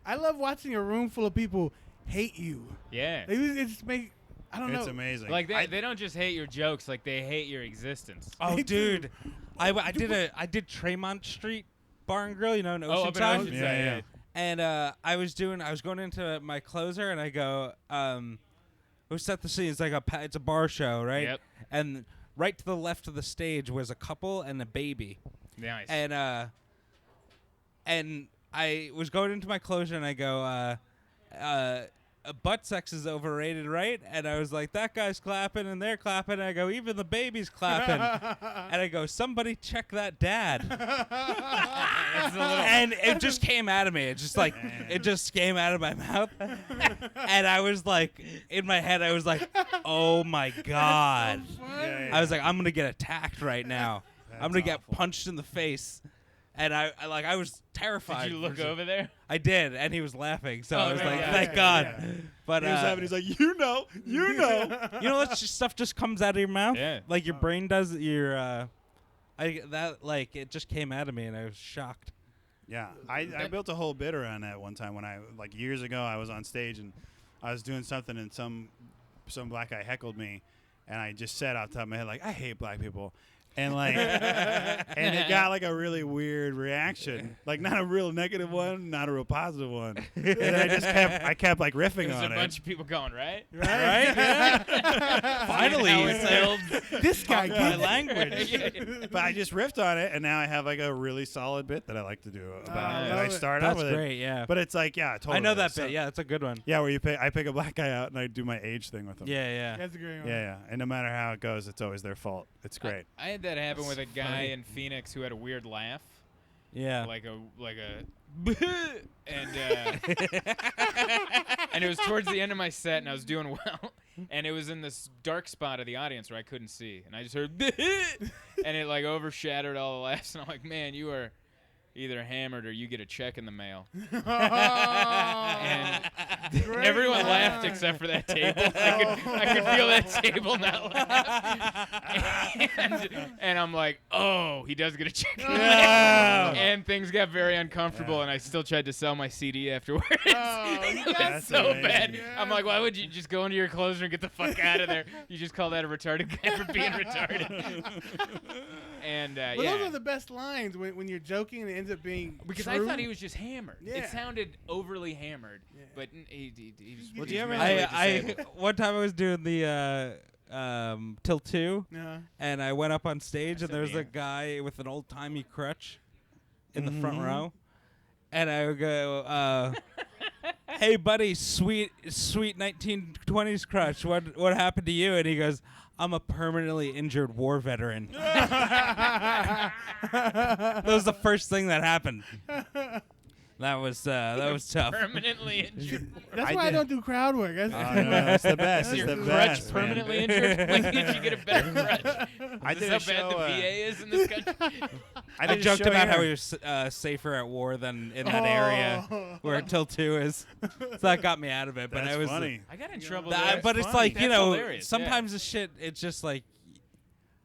I love watching a room full of people hate you. Yeah. It just make. I don't know. It's amazing. Like they don't just hate your jokes, like they hate your existence. Oh, They do. dude, I did Tremont Street Bar and Grill, in Up in Oceanside. Oceanside, Yeah. And I was going into my closer, and I go, we set the scene. It's like it's a bar show, right? Yep. And right to the left of the stage was a couple and a baby. Nice. And I was going into my closure, and I go, butt sex is overrated, right? And I was like, that guy's clapping, and they're clapping. And I go, even the baby's clapping. And I go, somebody check that dad. And it just came out of me. It just came out of my mouth. And I was like, in my head, I was like, oh my God. I was like, I'm going to get attacked right now. I'm going to get punched in the face. And I was terrified. Did you look over there? I did, and he was laughing. So I was like, yeah, "Thank God." Yeah. But He was having. He's like, you know. that stuff just comes out of your mouth. Yeah. Like your brain does. It just came out of me, and I was shocked. Yeah, I built a whole bit around that one time when years ago I was on stage and I was doing something and some black guy heckled me, and I just said off the top of my head like, I hate black people. And and it got like a really weird reaction, like not a real negative one, not a real positive one. And then I kept like riffing There's on a it. bunch of people going, right? Right? Yeah. Finally, This guy my gets language. But I just riffed on it, and now I have like a really solid bit that I like to do about it. And I start out That's with great. Yeah. But it's like, yeah, totally. I know that bit. Yeah, that's a good one. Yeah, where I pick a black guy out and I do my age thing with him. Yeah. That's a great one. Yeah. And no matter how it goes, it's always their fault. It's great. I had that happen with a guy in Phoenix who had a weird laugh. Yeah. Like a and and it was towards the end of my set, and I was doing well, and it was in this dark spot of the audience where I couldn't see, and I just heard and it like overshadowed all the laughs, and I'm like, man, you are either hammered or you get a check in the mail. And everyone laughed except for that table. I could feel that table not laugh. And I'm like, oh, he does get a check in the mail. And things got very uncomfortable, and I still tried to sell my CD afterwards. It was so bad. Yeah. I'm like, why would you just go into your closer and get the fuck out of there? You just call that a retarded guy for being retarded. And But those are the best lines when you're joking and it ends up being because true. I thought he was just hammered. Yeah. It sounded overly hammered, Yeah. but he was. Well, do you ever One time I was doing the Till 2, and I went up on stage, and there was a guy with an old-timey crutch in the front row, and I would go, hey, buddy, sweet 1920s crutch, what happened to you? And he goes, I'm a permanently injured war veteran. That was the first thing that happened. That was tough. Permanently injured. That's why I don't do crowd work. No, it's the best. It's Your the crutch best. permanently injured? When did you get a better crutch? I Is did this a how bad show, the VA is in this country? I joked about how he was safer at war than in that area where Till 2 is. So that got me out of it. But That's I was funny. I got in trouble. but it's funny. like, That's hilarious, sometimes the shit, it's just like,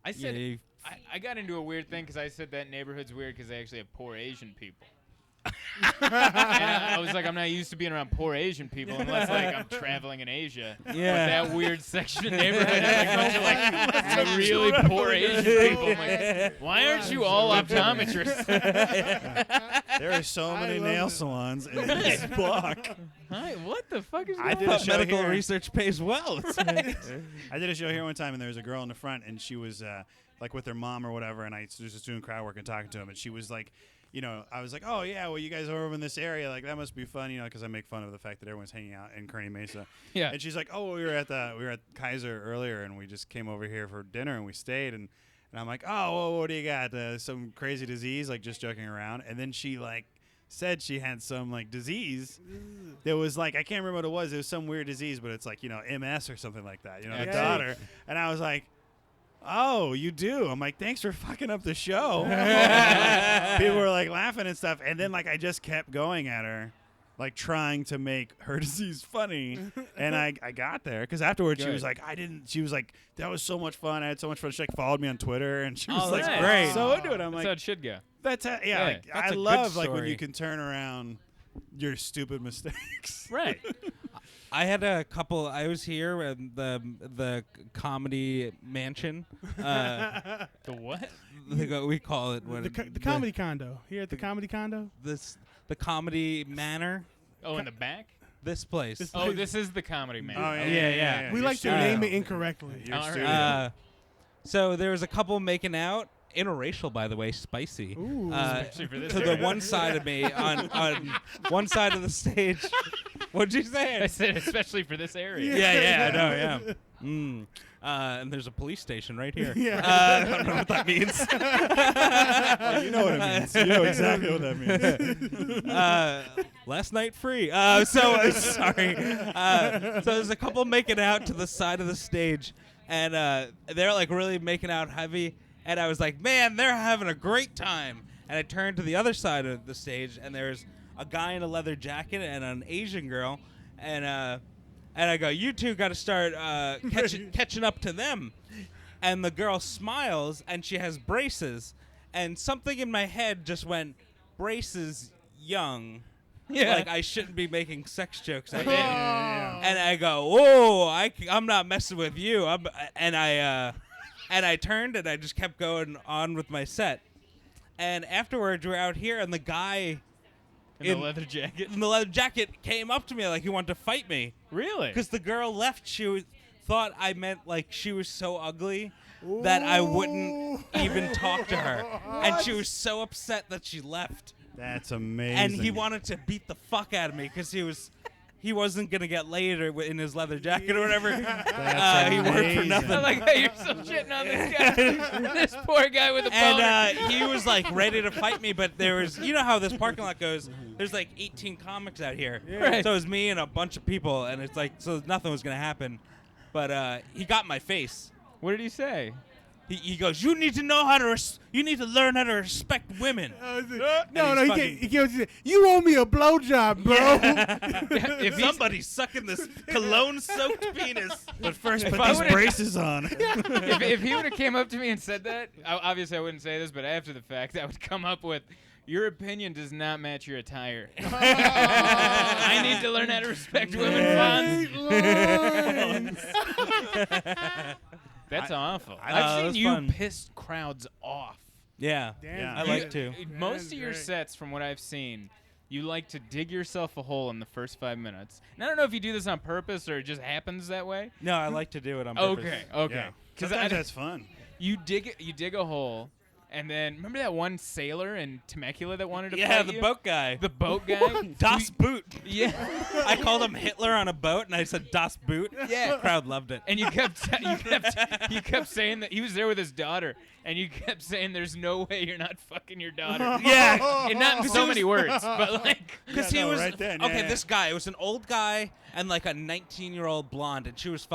I said I got into a weird thing because I said that neighborhood's weird because they actually have poor Asian people. And I was like, I'm not used to being around poor Asian people unless like I'm traveling in Asia. Yeah. But that weird section of neighborhood has like a bunch of like really poor Asian people. I'm like, why aren't you all optometrists? There are so many nail salons in this block. Hi, what the fuck is I going did on? a show medical here. research pays well. I did a show here one time, and there was a girl in the front, and she was like with her mom or whatever, and I was just doing crowd work and talking to him, and she was like, I was like, oh yeah, well you guys are over in this area, like that must be fun, because I make fun of the fact that everyone's hanging out in Kearny Mesa. Yeah. And she's like, oh, we were at Kaiser earlier, and we just came over here for dinner, and we stayed, and I'm like, oh, well, what do you got? Some crazy disease, like just joking around, and then she like said she had some like disease that was like, I can't remember what it was. It was some weird disease, but it's like, MS or something like that, a daughter. And I was like, oh, you do? I'm like, thanks for fucking up the show. People were like laughing and stuff. And then like I just kept going at her, like trying to make her disease funny. And I got there because afterwards she was like, she was like, that was so much fun. I had so much fun. She like followed me on Twitter and she was like, nice. great. so into it. I'm That's like, how it should go. that's that's I a good love like when story. you can turn around your stupid mistakes. Right. I had a couple. I was here in the comedy mansion. The what? We call it what The comedy condo. Here at the comedy condo. the comedy manor. Oh, in the back? This place. Oh, this is the comedy man. Oh Yeah. We Your like to studio. name it incorrectly. Your All right. studio. So there was a couple making out. Interracial, by the way, spicy. Ooh. Especially for this To the area. one side of me on one side of the stage. What'd you I say? said especially for this area. Yeah, I know, yeah. And there's a police station right here. Yeah. I don't know what that means. You know what it means. You know exactly what that means. Last night free. Sorry. So there's a couple making out to the side of the stage, and they're like really making out heavy. And I was like, man, they're having a great time. And I turned to the other side of the stage, and there's a guy in a leather jacket and an Asian girl, and I go, you two got to start catching up to them. And the girl smiles, and she has braces, and something in my head just went, braces young. Yeah. Like I shouldn't be making sex jokes at you. Yeah. And I go, whoa, I'm not messing with you. And I turned and I just kept going on with my set. And afterwards, we're out here, and the guy In the leather jacket. in the leather jacket came up to me like he wanted to fight me. Really? Because the girl left, thought I meant like she was so ugly that I wouldn't even talk to her. And she was so upset that she left. That's amazing. And he wanted to beat the fuck out of me because he wasn't going to get laid in his leather jacket or whatever. He worked for amazing. nothing. I like how you're so shitting on this guy. This poor guy with a boner. And he was like ready to fight me, but there was, you know how this parking lot goes. There's like 18 comics out here, Right. so it was me and a bunch of people, and it's like so nothing was gonna happen. But he got in my face. What did he say? He goes, you need to know how to, you need to learn how to respect women. No, And he he's can't. He can't say, you owe me a blowjob, bro. If he's- Somebody's sucking this cologne-soaked penis. But first, put I these would've- braces on. if he would have came up to me and said that, obviously I wouldn't say this, but after the fact, I would come up with, your opinion does not match your attire. I need to learn how to respect women, Fonz. Great lines. That's awful. it I've was seen you fun. piss crowds off. Yeah. Damn, Yeah. I dude. like to. Most that's of your great. sets, from what I've seen, you like to dig yourself a hole in the first 5 minutes. And I don't know if you do this on purpose or it just happens that way. No, I like to do it on purpose. Okay. Yeah. Because Sometimes that's fun. you dig a hole, and then remember that one sailor in Temecula that wanted to Yeah, fight the you? boat guy. The boat guy. Das Boot. Yeah. I called him Hitler on a boat, and I said Das Boot. Yeah. Crowd loved it. And you kept saying that he was there with his daughter, and you kept saying there's no way you're not fucking your daughter. Yeah. And not in so many words, but like Because Yeah, he no, was right then, okay. yeah. This guy, it was an old guy and like a 19-year-old blonde, and she was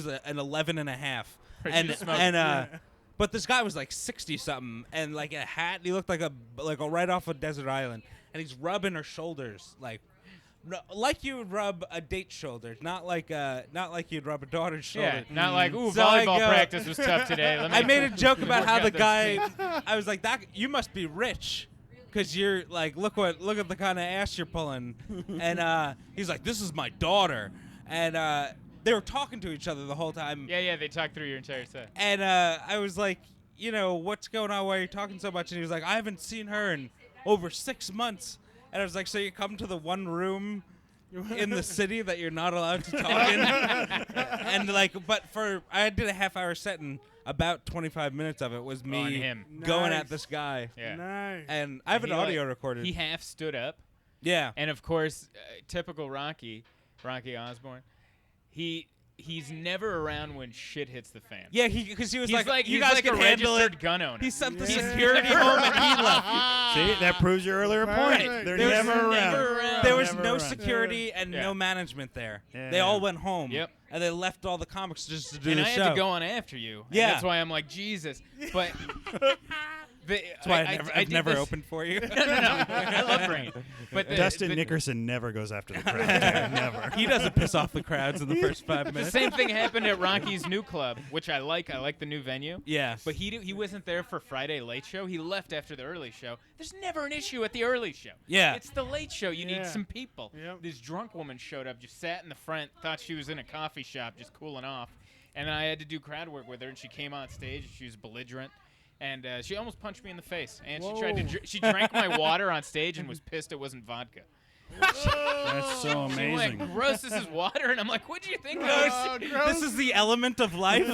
an 11 and a half. Right, And she was smoking. but this guy was like 60 something and like a hat. He looked like a right off a desert island, and he's rubbing her shoulders like you would rub a date's shoulder, not like you'd rub a daughter's shoulder. yeah, not like ooh, So I volleyball go- practice was tough today. Let me I made a joke about work how out the those guy. feet. I was like, "That you must be rich, because you're like, look at the kind of ass you're pulling." And he's like, "This is my daughter," and they were talking to each other the whole time. Yeah, they talked through your entire set. And I was like, what's going on? Why are you talking so much? And he was like, I haven't seen her in over 6 months. And I was like, so you come to the one room in the city that you're not allowed to talk in? And like, I did a half-hour set, and about 25 minutes of it was On me him. going Nice. at this guy. Yeah. Nice. And I have an He, audio like, recorded. He half stood up, Yeah. and of course, typical Rocky Osborne. He's never around when shit hits the fan. Yeah, because he was He's like, you he's guys like can a handle registered it. gun owner. He sent the Yeah. security home and he left. See, that proves your earlier Right. point. They're There was never never around. around. There was Never no around. security and Yeah. no management there. Yeah. They all went home. Yep. And they left all the comics just to do and the I show. had to go on after you. And Yeah. that's why I'm like, Jesus. But That's why I've never opened for you. No. I love Brain. But Dustin Nickerson never goes after the crowd. Never. He doesn't piss off the crowds in the first 5 The minutes. same thing happened at Rocky's new club, which I like. I like the new venue. Yeah. But he wasn't there for Friday late show. He left after the early show. There's never an issue at the early show. Yeah. It's the late show. You need Yeah. some people. Yep. This drunk woman showed up, just sat in the front, thought she was in a coffee shop, just cooling off. And then I had to do crowd work with her, and she came on stage. She was belligerent. And she almost punched me in the face. And she tried to she drank my water on stage and was pissed it wasn't vodka. That's so She amazing. went, gross, this is water. And I'm like, what'd you think? Oh, gross. This is the element of life.